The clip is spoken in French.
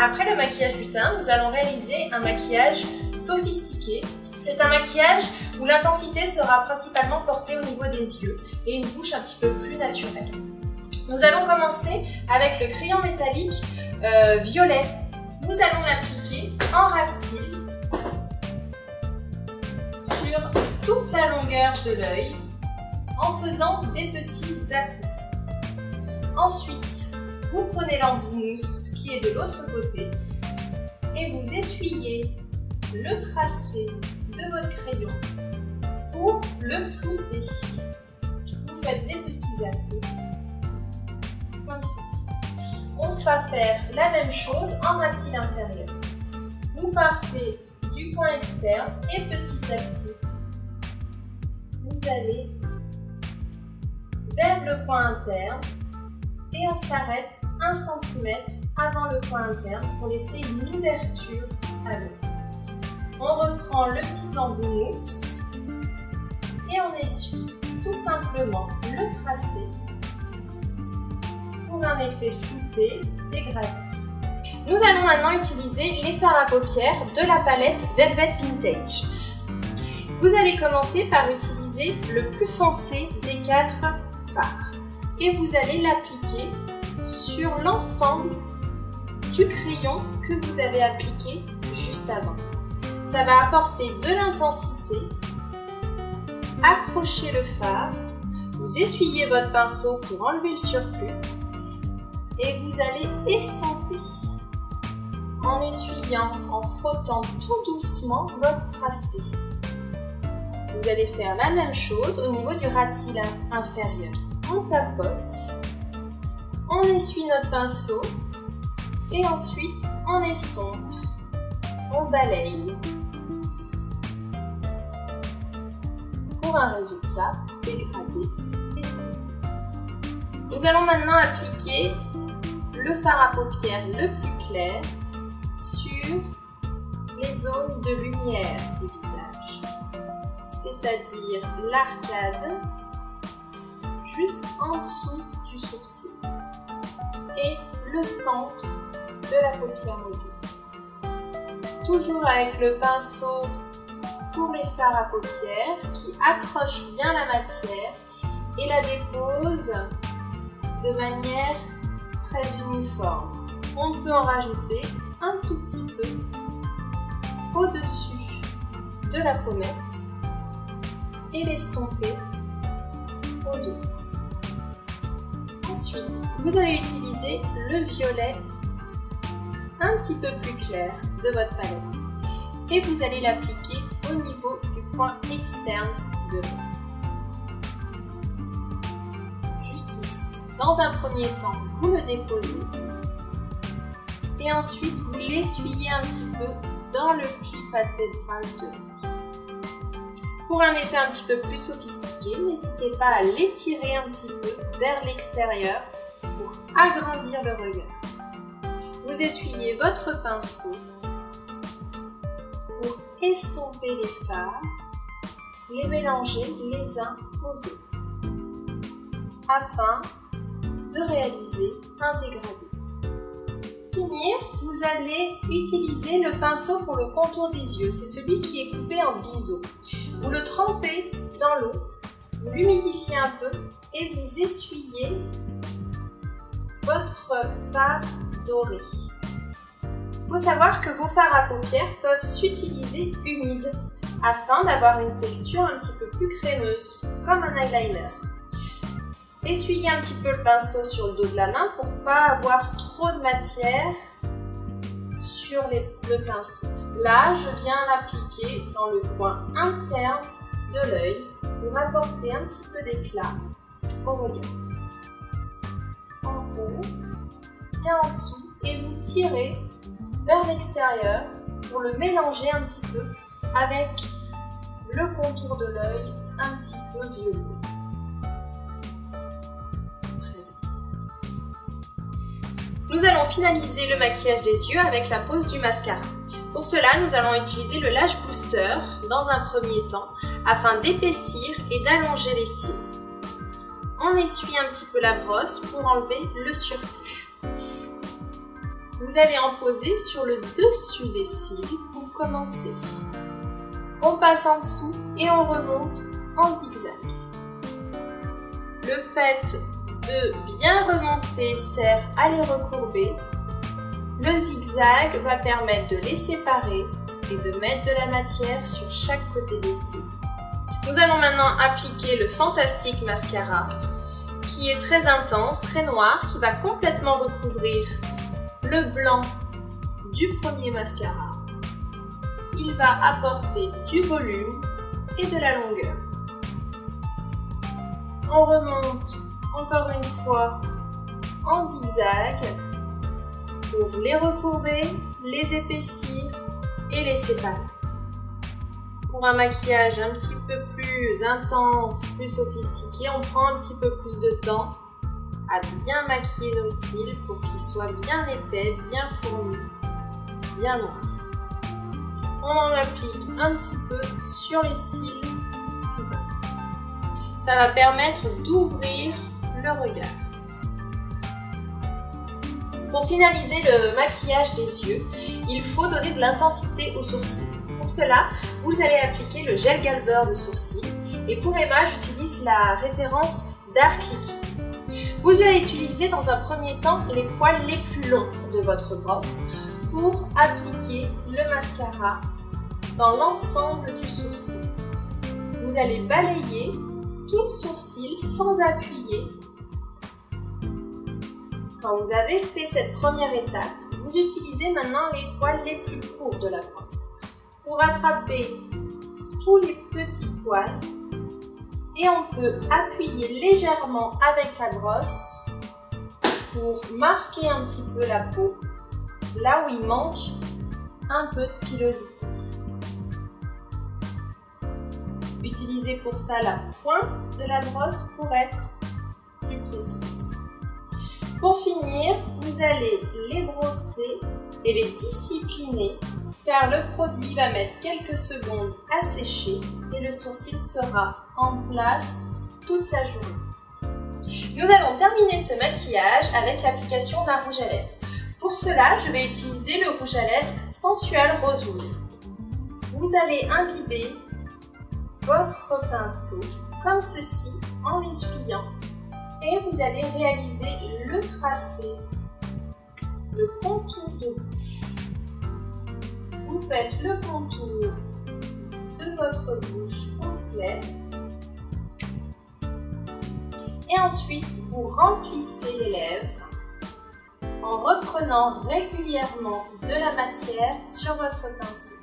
Après le maquillage du teint, nous allons réaliser un maquillage sophistiqué. C'est un maquillage où l'intensité sera principalement portée au niveau des yeux et une bouche un petit peu plus naturelle. Nous allons commencer avec le crayon métallique violet. Nous allons l'appliquer en ras de cils sur toute la longueur de l'œil en faisant des petits à-coups. Ensuite, vous prenez l'embout mousse qui est de l'autre côté et vous essuyez le tracé de votre crayon pour le flouter. Vous faites des petits à-coups comme ceci. On va faire la même chose en ras de cils inférieur. Vous partez du coin externe et petit à petit, vous allez vers le coin interne et on s'arrête 1 cm avant le coin interne pour laisser une ouverture à l'œil. On reprend le petit embout mousse et on essuie tout simplement le tracé pour un effet flouté, dégradé. Nous allons maintenant utiliser les fards à paupières de la palette Velvet Vintage. Vous allez commencer par utiliser le plus foncé des 4 fards et vous allez l'appliquer sur l'ensemble du crayon que vous avez appliqué juste avant. Ça va apporter de l'intensité, accrochez le fard, vous essuyez votre pinceau pour enlever le surplus et vous allez estomper en essuyant, en frottant tout doucement votre tracé. Vous allez faire la même chose au niveau du ras de cils inférieur. On tapote, on essuie notre pinceau et ensuite on estompe, on balaye pour un résultat dégradé et flouté. Nous allons maintenant appliquer le fard à paupières le plus clair sur les zones de lumière du visage, c'est-à-dire l'arcade juste en dessous du sourcil et le centre de la paupière mobile. Toujours avec le pinceau pour les fards à paupières qui accroche bien la matière et la dépose de manière très uniforme. On peut en rajouter un tout petit peu au-dessus de la pommette et l'estomper au dos. Ensuite, vous allez utiliser le violet un petit peu plus clair de votre palette et vous allez l'appliquer au niveau du coin externe de l'œil. Juste ici. Dans un premier temps, vous le déposez et ensuite vous l'essuyez un petit peu dans le pli palpébral de l'œil. Pour un effet un petit peu plus sophistiqué, n'hésitez pas à l'étirer un petit peu vers l'extérieur pour agrandir le regard. Vous essuyez votre pinceau pour estomper les fards, les mélanger les uns aux autres, afin de réaliser un dégradé. Pour finir, vous allez utiliser le pinceau pour le contour des yeux. C'est celui qui est coupé en biseau. Vous le trempez dans l'eau, vous l'humidifiez un peu et vous essuyez votre fard doré. Il faut savoir que vos fards à paupières peuvent s'utiliser humides afin d'avoir une texture un petit peu plus crémeuse, comme un eyeliner. Essuyez un petit peu le pinceau sur le dos de la main pour ne pas avoir trop de matière sur le pinceau. Là, je viens l'appliquer dans le coin interne de l'œil pour apporter un petit peu d'éclat au regard. En haut et en dessous, et vous tirez vers l'extérieur pour le mélanger un petit peu avec le contour de l'œil un petit peu violet. Nous allons finaliser le maquillage des yeux avec la pose du mascara. Pour cela, nous allons utiliser le Lash Booster dans un premier temps afin d'épaissir et d'allonger les cils. On essuie un petit peu la brosse pour enlever le surplus. Vous allez en poser sur le dessus des cils pour commencer. On passe en dessous et on remonte en zigzag. Le fait de bien remonter sert à les recourber. Le zigzag va permettre de les séparer et de mettre de la matière sur chaque côté des cils. Nous allons maintenant appliquer le Fantastic Mascara qui est très intense, très noir, qui va complètement recouvrir le blanc du premier mascara. Il va apporter du volume et de la longueur. On remonte encore une fois en zigzag pour les recourber, les épaissir et les séparer. Pour un maquillage un petit peu plus intense, plus sophistiqué, on prend un petit peu plus de temps à bien maquiller nos cils pour qu'ils soient bien épais, bien fournis, bien noirs. On en applique un petit peu sur les cils du bas. Ça va permettre d'ouvrir le regard. Pour finaliser le maquillage des yeux, il faut donner de l'intensité aux sourcils. Pour cela, vous allez appliquer le gel galbeur de sourcils. Et pour Emma, j'utilise la référence Dark Liquid. Vous allez utiliser dans un premier temps les poils les plus longs de votre brosse pour appliquer le mascara dans l'ensemble du sourcil. Vous allez balayer tout le sourcil sans appuyer. Quand vous avez fait cette première étape, vous utilisez maintenant les poils les plus courts de la brosse pour attraper tous les petits poils et on peut appuyer légèrement avec la brosse pour marquer un petit peu la peau là où il manque un peu de pilosité. Utilisez pour ça la pointe de la brosse pour être plus précise. Pour finir, vous allez les brosser et les discipliner car le produit va mettre quelques secondes à sécher et le sourcil sera en place toute la journée. Nous allons terminer ce maquillage avec l'application d'un rouge à lèvres. Pour cela, je vais utiliser le rouge à lèvres Sensual Rosewood. Vous allez imbiber votre pinceau comme ceci en l'essuyant et vous allez réaliser le tracé, le contour de bouche. Vous faites le contour de votre bouche complet et ensuite vous remplissez les lèvres en reprenant régulièrement de la matière sur votre pinceau.